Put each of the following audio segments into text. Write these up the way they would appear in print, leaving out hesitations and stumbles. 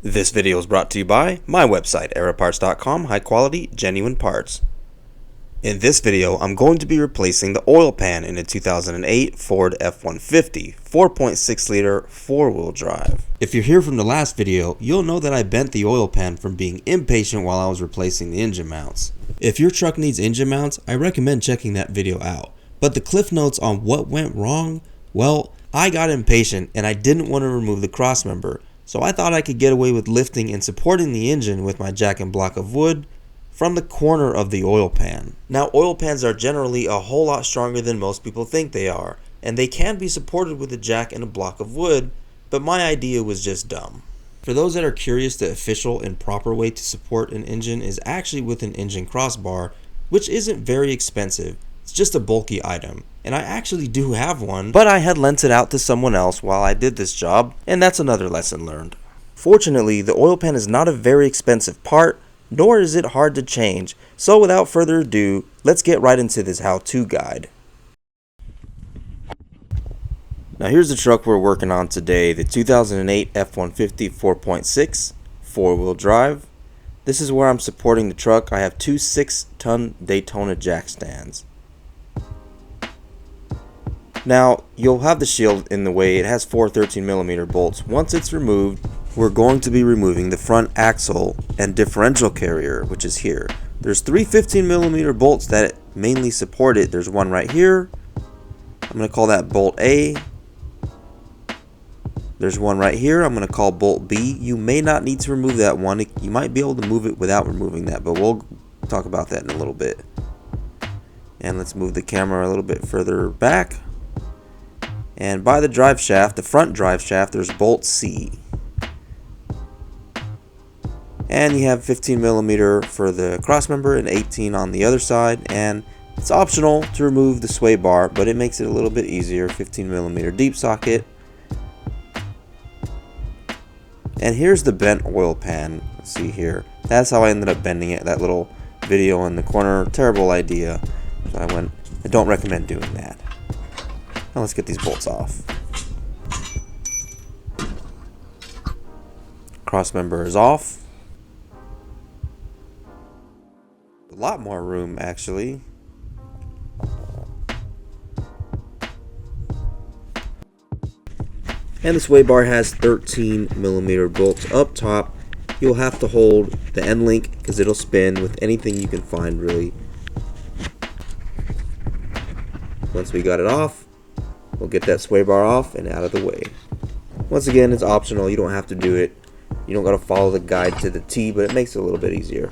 This video is brought to you by my website, araparts.com, high quality, genuine parts. In this video, I'm going to be replacing the oil pan in a 2008 Ford F150 4.6 liter four-wheel drive. If you're here from the last video, you'll know that I bent the oil pan from being impatient while I was replacing the engine mounts. If your truck needs engine mounts, I recommend checking that video out. But the cliff notes on what went wrong, well, I got impatient and I didn't want to remove the crossmember. So I thought I could get away with lifting and supporting the engine with my jack and block of wood from the corner of the oil pan. Now, oil pans are generally a whole lot stronger than most people think they are, and they can be supported with a jack and a block of wood, but my idea was just dumb. For those that are curious, the official and proper way to support an engine is actually with an engine crossbar, which isn't very expensive. It's just a bulky item, and I actually do have one, but I had lent it out to someone else while I did this job, and that's another lesson learned. Fortunately, the oil pan is not a very expensive part, nor is it hard to change, so without further ado, let's get right into this how-to guide. Now here's the truck we're working on today, the 2008 F150 4.6 four-wheel drive. This is where I'm supporting the truck. I have two 6-ton Daytona jack stands. Now, you'll have the shield in the way. It has four 13mm bolts. Once it's removed, we're going to be removing the front axle and differential carrier, which is here. There's three 15mm bolts that mainly support it. There's one right here. I'm going to call that bolt A. There's one right here. I'm going to call bolt B. You may not need to remove that one. You might be able to move it without removing that, but we'll talk about that in a little bit. And let's move the camera a little bit further back. And by the drive shaft, the front drive shaft, there's bolt C. And you have 15mm for the crossmember and 18 on the other side. And it's optional to remove the sway bar, but it makes it a little bit easier. 15mm deep socket. And here's the bent oil pan. Let's see here. That's how I ended up bending it. That little video in the corner. Terrible idea. So I don't recommend doing that. Now let's get these bolts off. Crossmember is off. A lot more room actually. And the sway bar has 13mm bolts up top. You'll have to hold the end link because it'll spin with anything you can find really. Once we got it off, we'll get that sway bar off and out of the way. Once again, it's optional. You don't have to do it. You don't got to follow the guide to the T, but it makes it a little bit easier.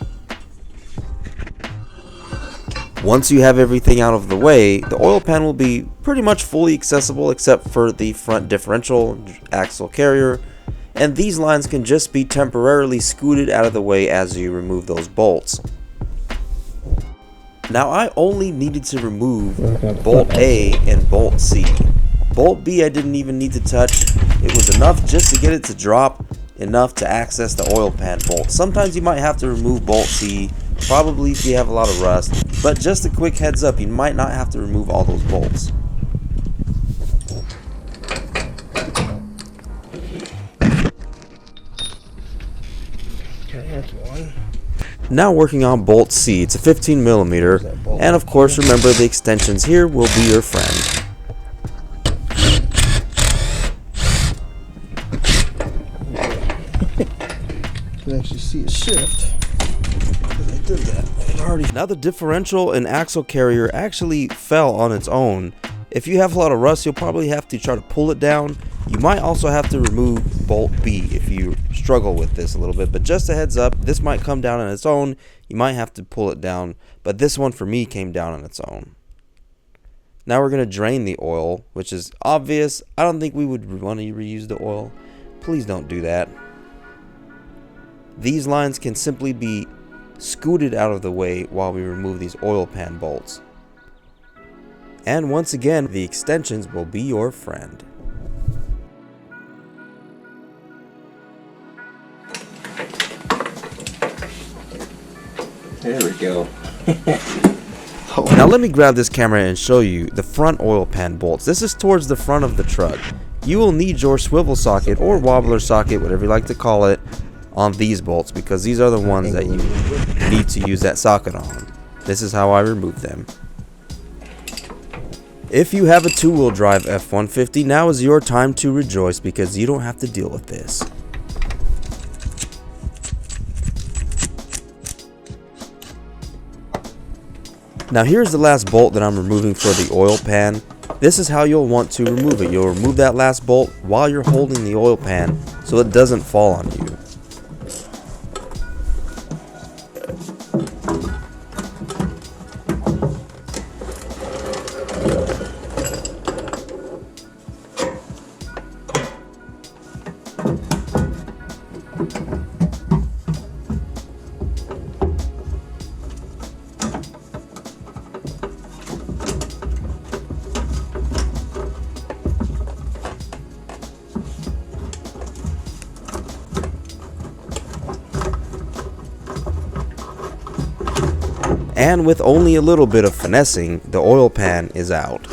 Once you have everything out of the way, the oil pan will be pretty much fully accessible except for the front differential axle carrier, and these lines can just be temporarily scooted out of the way as you remove those bolts. Now I only needed to remove bolt A and bolt C. Bolt B I didn't even need to touch. It was enough just to get it to drop enough to access the oil pan bolt. Sometimes you might have to remove bolt C, probably if you have a lot of rust, but just a quick heads up, you might not have to remove all those bolts. Okay, that's one. Now working on bolt C, it's a 15mm, and of course remember the extensions here will be your friend. You can actually see it shift. I did that. Now the differential and axle carrier actually fell on its own. If you have a lot of rust, you'll probably have to try to pull it down. You might also have to remove bolt B if you struggle with this a little bit, but just a heads up, this might come down on its own. You might have to pull it down, but this one for me came down on its own. Now we're going to drain the oil, which is obvious. I don't think we would want to reuse the oil. Please don't do that. These lines can simply be scooted out of the way while we remove these oil pan bolts. And once again, the extensions will be your friend. There we go. Now let me grab this camera and show you the front oil pan bolts. This is towards the front of the truck. You will need your swivel socket or wobbler socket, whatever you like to call it, on these bolts because these are the ones that you need to use that socket on. This is how I remove them. If you have a two-wheel drive F-150, now is your time to rejoice because you don't have to deal with this. Now here's the last bolt that I'm removing for the oil pan. This is how you'll want to remove it. You'll remove that last bolt while you're holding the oil pan so it doesn't fall on you. And with only a little bit of finessing, the oil pan is out.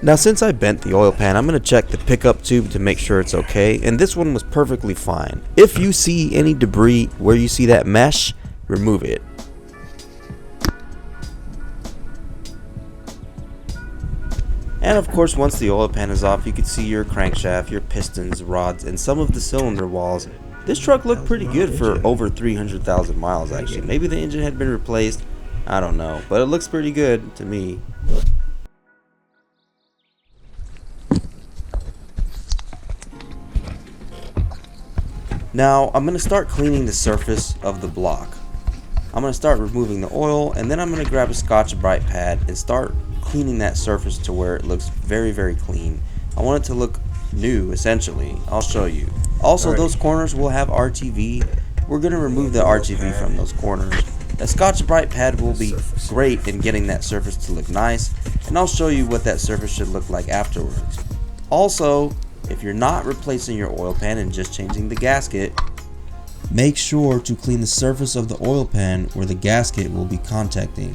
Now since I bent the oil pan, I'm going to check the pickup tube to make sure it's okay, and this one was perfectly fine. If you see any debris where you see that mesh, remove it. And of course, once the oil pan is off, you can see your crankshaft, your pistons, rods, and some of the cylinder walls. This truck looked pretty good for over 300,000 miles actually. Maybe the engine had been replaced, I don't know, but it looks pretty good to me. Now, I'm going to start cleaning the surface of the block. I'm going to start removing the oil, and then I'm going to grab a Scotch-Brite pad and start cleaning that surface to where it looks very, very clean. I want it to look new, essentially. I'll show you. Also, those corners will have RTV. We're going to remove the RTV from those corners. The Scotch-Brite pad will be great in getting that surface to look nice, and I'll show you what that surface should look like afterwards. Also, if you're not replacing your oil pan and just changing the gasket, make sure to clean the surface of the oil pan where the gasket will be contacting.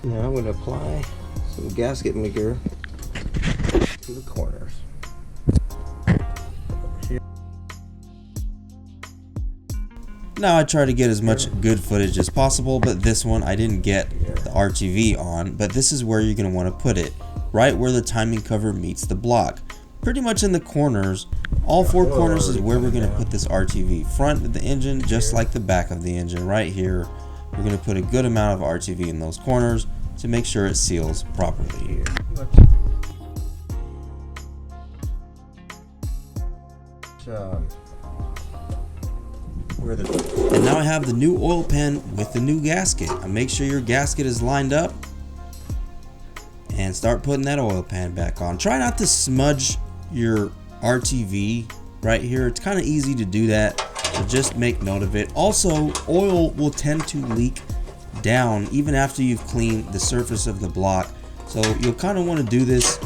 Now I'm going to apply some gasket maker to the corners. Now I try to get as much good footage as possible, but this one I didn't get the RTV on, but this is where you're going to want to put it, right where the timing cover meets the block. Pretty much in the corners, all four corners is where we're going to put this RTV. Front of the engine, just like the back of the engine right here. We're going to put a good amount of RTV in those corners to make sure it seals properly. And now I have the new oil pan with the new gasket. Make sure your gasket is lined up and start putting that oil pan back on. Try not to smudge your RTV right here. It's kind of easy to do that, so just make note of it. Also, oil will tend to leak down even after you've cleaned the surface of the block, so you'll kind of want to do this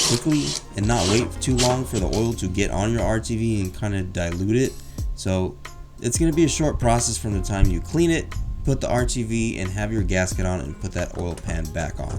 quickly and not wait too long for the oil to get on your RTV and kind of dilute it. So it's going to be a short process from the time you clean it, put the RTV, and have your gasket on and put that oil pan back on.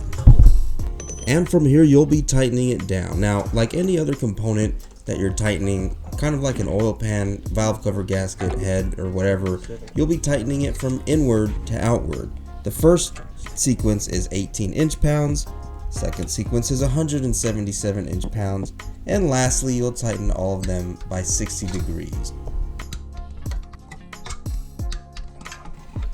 And from here you'll be tightening it down. Now, like any other component that you're tightening, kind of like an oil pan, valve cover, gasket, head, or whatever, you'll be tightening it from inward to outward. The first sequence is 18 inch-pounds, second sequence is 177 inch-pounds, and lastly you'll tighten all of them by 60 degrees.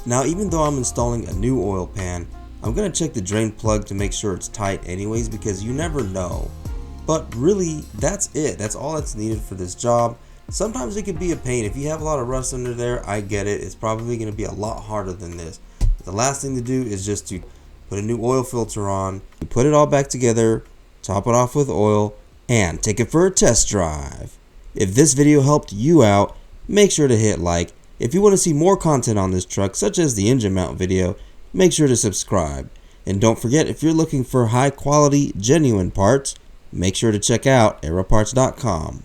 Now, even though I'm installing a new oil pan, I'm going to check the drain plug to make sure it's tight anyways, because you never know. But really, that's it. That's all that's needed for this job. Sometimes it could be a pain. If you have a lot of rust under there, I get it. It's probably going to be a lot harder than this. The last thing to do is just to put a new oil filter on, put it all back together, top it off with oil, and take it for a test drive. If this video helped you out, make sure to hit like. If you want to see more content on this truck, such as the engine mount video, make sure to subscribe. And don't forget, if you're looking for high quality, genuine parts, make sure to check out aeroparts.com.